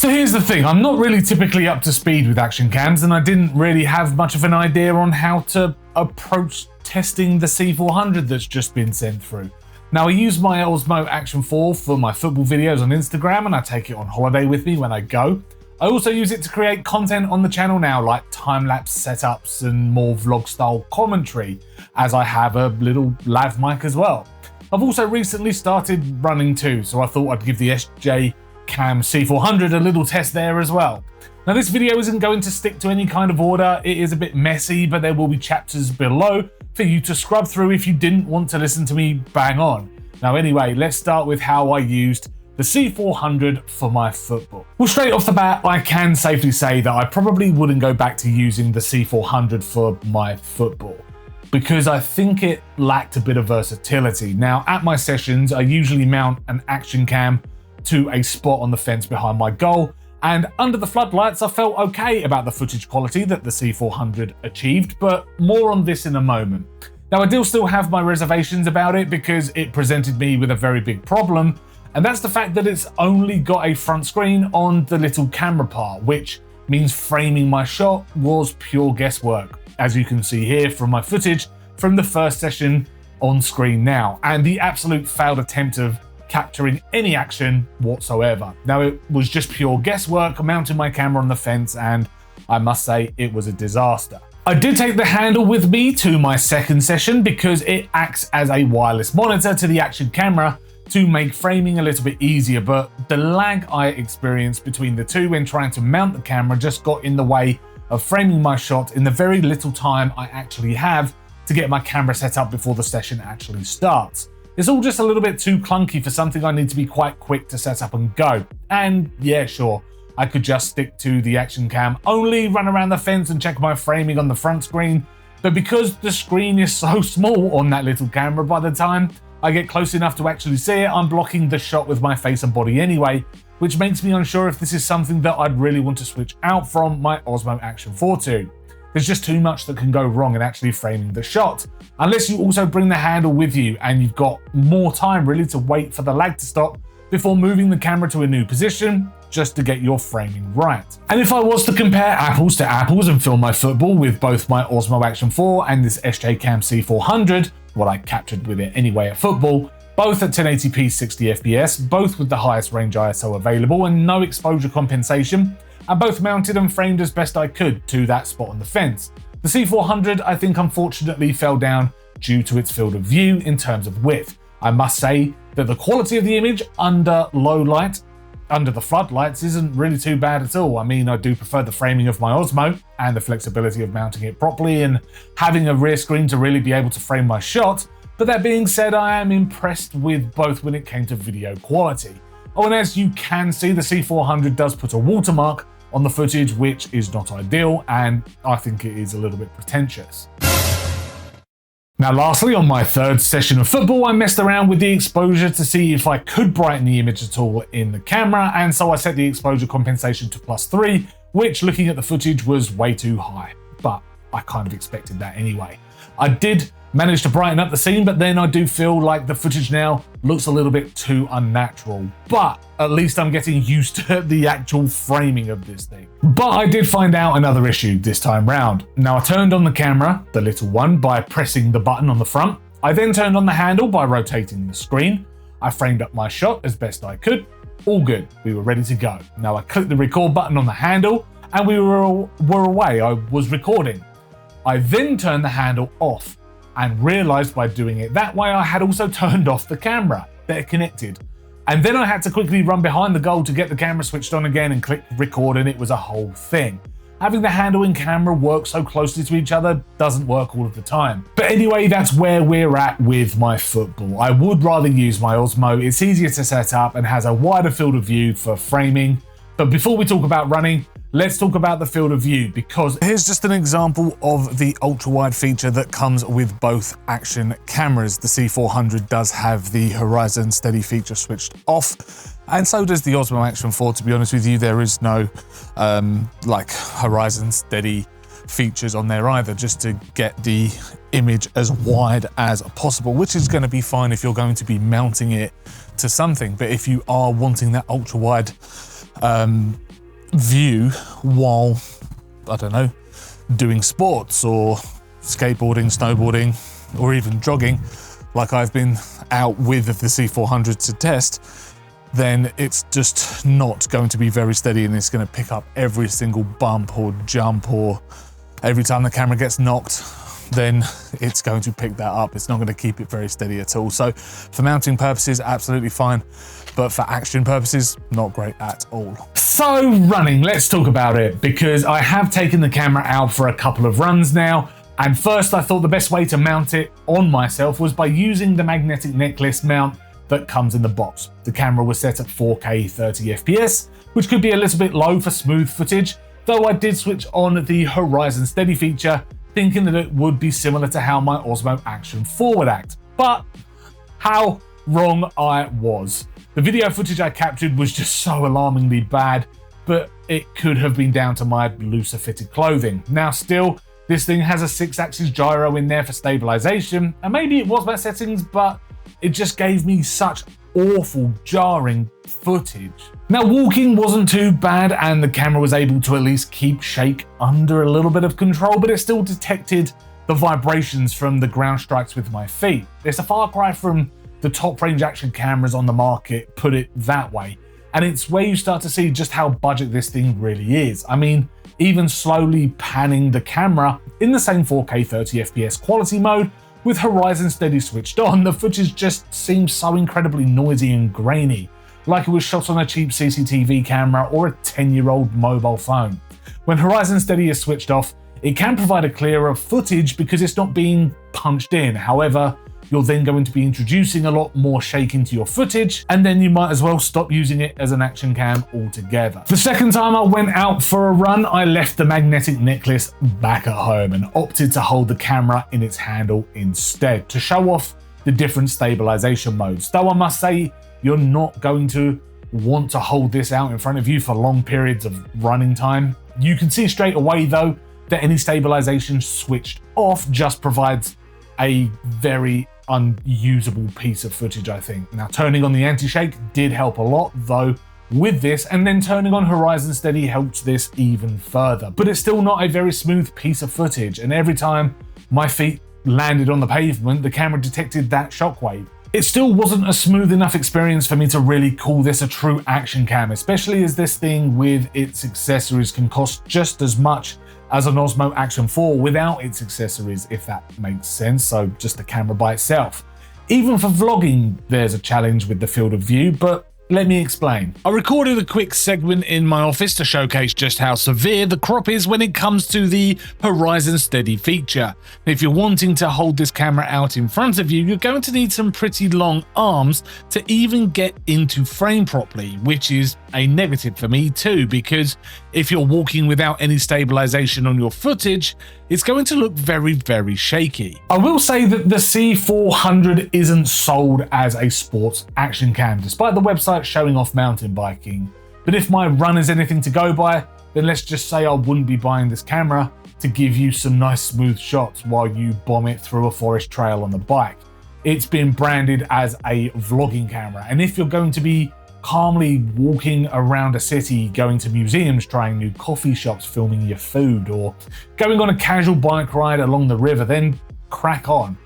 So here's the thing, I'm not really typically up to speed with action cams, and I didn't really have much of an idea on how to approach testing the C400 that's just been sent through. Now, I use my Osmo Action 4 for my football videos on Instagram, and I take it on holiday with me when I go. I also use it to create content on the channel now, like time-lapse setups and more vlog-style commentary, as I have a little lav mic as well. I've also recently started running too, so I thought I'd give the SJCAM C400 a little test there as well. Now, this video isn't going to stick to any kind of order. It is a bit messy, but there will be chapters below for you to scrub through if you didn't want to listen to me bang on. Now, anyway, let's start with how I used the C400 for my football. Well, straight off the bat, I can safely say that I probably wouldn't go back to using the C400 for my football, because I think it lacked a bit of versatility. Now, at my sessions, I usually mount an action cam to a spot on the fence behind my goal, and under the floodlights, I felt okay about the footage quality that the C400 achieved, but more on this in a moment. Now, I do still have my reservations about it because it presented me with a very big problem, and that's the fact that it's only got a front screen on the little camera part, which means framing my shot was pure guesswork, as you can see here from my footage from the first session on screen now, and the absolute failed attempt of capturing any action whatsoever. Now, it was just pure guesswork mounting my camera on the fence, and I must say it was a disaster. I did take the handle with me to my second session because it acts as a wireless monitor to the action camera to make framing a little bit easier, but the lag I experienced between the two when trying to mount the camera just got in the way of framing my shot in the very little time I actually have to get my camera set up before the session actually starts. It's all just a little bit too clunky for something I need to be quite quick to set up and go. And yeah, sure, I could just stick to the action cam, only run around the fence and check my framing on the front screen. But because the screen is so small on that little camera, by the time I get close enough to actually see it, I'm blocking the shot with my face and body anyway, which makes me unsure if this is something that I'd really want to switch out from my Osmo Action 4 to. There's just too much that can go wrong in actually framing the shot, unless you also bring the handle with you and you've got more time really to wait for the lag to stop before moving the camera to a new position just to get your framing right. And if I was to compare apples to apples and film my football with both my Osmo Action 4 and this SJCAM C400, what I captured with it anyway at football, both at 1080p 60 FPS, both with the highest range ISO available and no exposure compensation, and both mounted and framed as best I could to that spot on the fence. The C400, I think, unfortunately fell down due to its field of view in terms of width. I must say that the quality of the image under low light, under the floodlights, isn't really too bad at all. I mean, I do prefer the framing of my Osmo and the flexibility of mounting it properly and having a rear screen to really be able to frame my shot. But that being said, I am impressed with both when it came to video quality. Oh, and as you can see, the C400 does put a watermark on the footage, which is not ideal, and I think it is a little bit pretentious. Now, lastly, on my third session of football, I messed around with the exposure to see if I could brighten the image at all in the camera, and so I set the exposure compensation to +3, which, looking at the footage, was way too high, but I kind of expected that anyway. I did manage to brighten up the scene, but then I do feel like the footage now looks a little bit too unnatural. But at least I'm getting used to the actual framing of this thing. But I did find out another issue this time round. Now, I turned on the camera, the little one, by pressing the button on the front. I then turned on the handle by rotating the screen. I framed up my shot as best I could. All good, we were ready to go. Now I clicked the record button on the handle and we were away, I was recording. I then turned the handle off and realized by doing it that way I had also turned off the camera. They're connected. And then I had to quickly run behind the goal to get the camera switched on again and click record, and it was a whole thing. Having the handle and camera work so closely to each other doesn't work all of the time. But anyway, that's where we're at with my football. I would rather use my Osmo. It's easier to set up and has a wider field of view for framing. But before we talk about running, let's talk about the field of view, because here's just an example of the ultra-wide feature that comes with both action cameras. The C400 does have the horizon steady feature switched off, and so does the Osmo Action 4. To be honest with you, there is no like horizon steady features on there either, just to get the image as wide as possible, which is going to be fine if you're going to be mounting it to something. But if you are wanting that ultra-wide view while, I don't know, doing sports or skateboarding, snowboarding, or even jogging, like I've been out with the C400 to test, then it's just not going to be very steady, and it's going to pick up every single bump or jump, or every time the camera gets knocked, then it's going to pick that up. It's not going to keep it very steady at all. So for mounting purposes, absolutely fine, but for action purposes, not great at all. So running, let's talk about it, because I have taken the camera out for a couple of runs now. And first I thought the best way to mount it on myself was by using the magnetic necklace mount that comes in the box. The camera was set at 4K 30 FPS, which could be a little bit low for smooth footage, though I did switch on the Horizon Steady feature, thinking that it would be similar to how my Osmo Action 4 would act. But how wrong I was. The video footage I captured was just so alarmingly bad, but it could have been down to my looser fitted clothing. Now still, this thing has a 6-axis gyro in there for stabilization, and maybe it was my settings, but it just gave me such awful, jarring footage. Now walking wasn't too bad, and the camera was able to at least keep shake under a little bit of control, but it still detected the vibrations from the ground strikes with my feet. It's a far cry from the top range action cameras on the market, put it that way. And it's where you start to see just how budget this thing really is. I mean, even slowly panning the camera in the same 4K 30 FPS quality mode with Horizon Steady switched on, the footage just seems so incredibly noisy and grainy, like it was shot on a cheap CCTV camera or a 10-year-old mobile phone. When Horizon Steady is switched off, it can provide a clearer footage because it's not being punched in. However, you're then going to be introducing a lot more shake into your footage, and then you might as well stop using it as an action cam altogether. The second time I went out for a run, I left the magnetic necklace back at home and opted to hold the camera in its handle instead to show off the different stabilization modes. Though I must say, you're not going to want to hold this out in front of you for long periods of running time. You can see straight away though that any stabilization switched off just provides a very unusable piece of footage, I think. Now, turning on the anti-shake did help a lot though with this, and then turning on Horizon Steady helped this even further. But it's still not a very smooth piece of footage, and every time my feet landed on the pavement, the camera detected that shockwave. It still wasn't a smooth enough experience for me to really call this a true action cam, especially as this thing with its accessories can cost just as much as an Osmo Action 4 without its accessories, if that makes sense, so just the camera by itself. Even for vlogging, there's a challenge with the field of view, but let me explain. I recorded a quick segment in my office to showcase just how severe the crop is when it comes to the Horizon Steady feature. If you're wanting to hold this camera out in front of you, you're going to need some pretty long arms to even get into frame properly, which is a negative for me too, because if you're walking without any stabilization on your footage, it's going to look very, very shaky. I will say that the C400 isn't sold as a sports action cam, despite the website showing off mountain biking. But if my run is anything to go by, then let's just say I wouldn't be buying this camera to give you some nice smooth shots while you bomb it through a forest trail on the bike. It's been branded as a vlogging camera, and if you're going to be calmly walking around a city, going to museums, trying new coffee shops, filming your food, or going on a casual bike ride along the river, then crack on.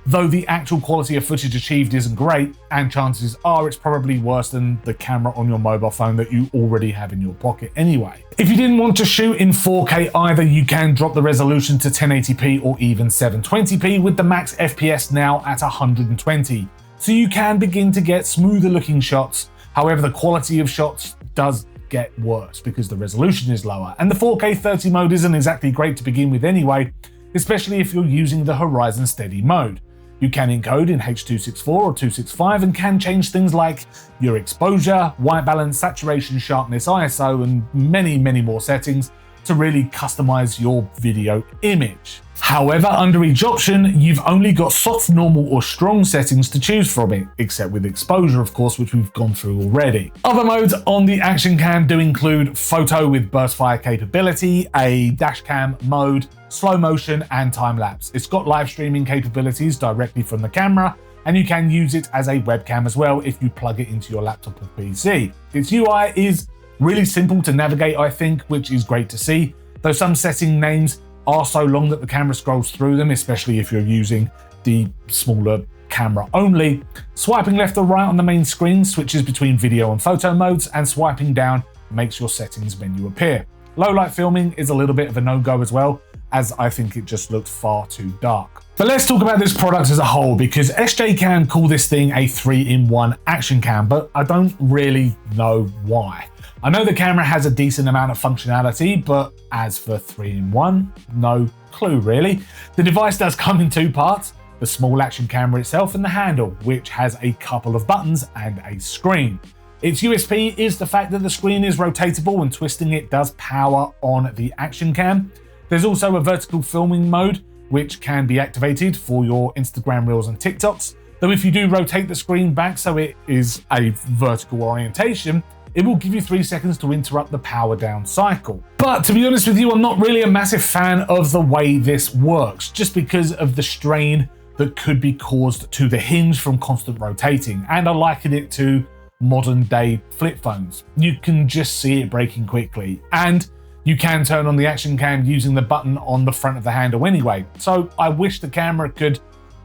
Though the actual quality of footage achieved isn't great, and chances are it's probably worse than the camera on your mobile phone that you already have in your pocket anyway. If you didn't want to shoot in 4K either, you can drop the resolution to 1080p or even 720p with the max FPS now at 120. So you can begin to get smoother looking shots. However, the quality of shots does get worse because the resolution is lower, and the 4K 30 mode isn't exactly great to begin with anyway, especially if you're using the Horizon Steady mode. You can encode in H.264 or 265 and can change things like your exposure, white balance, saturation, sharpness, ISO, and many, many more settings to really customize your video image. However, under each option, you've only got soft, normal, or strong settings to choose from it, except with exposure, of course, which we've gone through already. Other modes on the Action Cam do include photo with burst fire capability, a dash cam mode, slow motion, and time lapse. It's got live streaming capabilities directly from the camera, and you can use it as a webcam as well if you plug it into your laptop or PC. Its UI is Really simple to navigate, I think, which is great to see, though some setting names are so long that the camera scrolls through them, especially if you're using the smaller camera only. Swiping left or right on the main screen switches between video and photo modes, and swiping down makes your settings menu appear. Low light filming is a little bit of a no-go as well, as I think it just looked far too dark. But let's talk about this product as a whole, because SJCAM call this thing a 3-in-1 action cam, but I don't really know why. I know the camera has a decent amount of functionality, but as for 3-in-1, no clue really. The device does come in two parts, the small action camera itself and the handle, which has a couple of buttons and a screen. Its USP is the fact that the screen is rotatable and twisting it does power on the action cam. There's also a vertical filming mode, which can be activated for your Instagram Reels and TikToks, though if you do rotate the screen back so it is a vertical orientation, it will give you 3 seconds to interrupt the power down cycle. But to be honest with you, I'm not really a massive fan of the way this works, just because of the strain that could be caused to the hinge from constant rotating, and I liken it to modern day flip phones. You can just see it breaking quickly, and you can turn on the action cam using the button on the front of the handle anyway. So I wish the camera could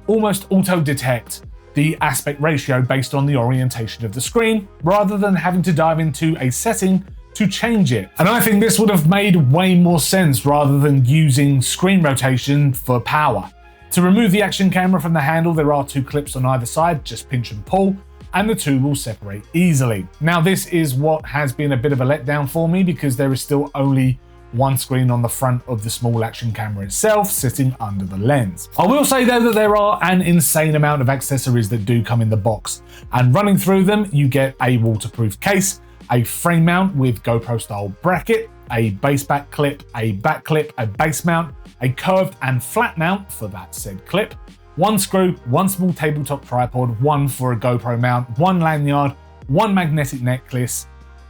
almost auto-detect the aspect ratio based on the orientation of the screen, rather than having to dive into a setting to change it. And I think this would have made way more sense rather than using screen rotation for power. To remove the action camera from the handle, there are 2 clips on either side, just pinch and pull, and the two will separate easily. Now, this is what has been a bit of a letdown for me, because there is still only one screen on the front of the small action camera itself, sitting under the lens. I will say though that there are an insane amount of accessories that do come in the box, and running through them, you get a waterproof case, a frame mount with GoPro style bracket, a base back clip, a back clip, a base mount, a curved and flat mount for that said clip, 1 screw, 1 small tabletop tripod, 1 for a GoPro mount, 1 lanyard, 1 magnetic necklace,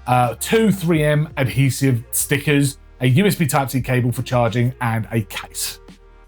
2 3M adhesive stickers, a USB Type-C cable for charging, and a case.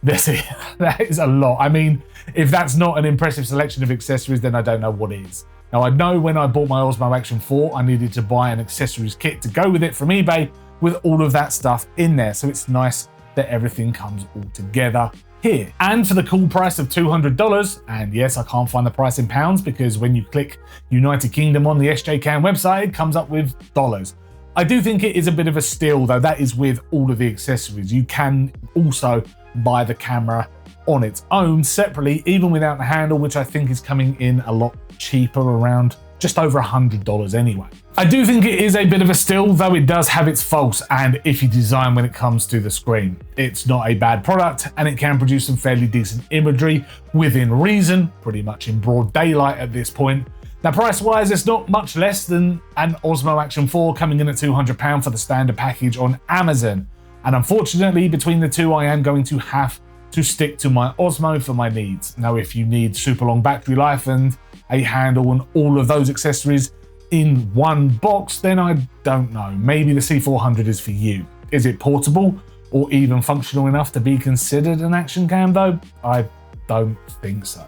That's it. That is a lot. I mean, if that's not an impressive selection of accessories, then I don't know what is. Now, I know when I bought my Osmo Action 4, I needed to buy an accessories kit to go with it from eBay with all of that stuff in there. So it's nice that everything comes all together here. And for the cool price of $200, and yes, I can't find the price in pounds because when you click United Kingdom on the SJCAM website, it comes up with dollars. I do think it is a bit of a steal though. That is with all of the accessories. You can also buy the camera on its own separately, even without the handle, which I think is coming in a lot cheaper, around just over $100 anyway. I do think it is a bit of a steal, though it does have its faults and iffy design when it comes to the screen. It's not a bad product, and it can produce some fairly decent imagery within reason, pretty much in broad daylight at this point. Now, price-wise, it's not much less than an Osmo Action 4 coming in at £200 for the standard package on Amazon. And unfortunately, between the two, I am going to have to stick to my Osmo for my needs. Now, if you need super long battery life and a handle and all of those accessories in one box, then I don't know. Maybe the C400 is for you. Is it portable or even functional enough to be considered an action cam though? I don't think so.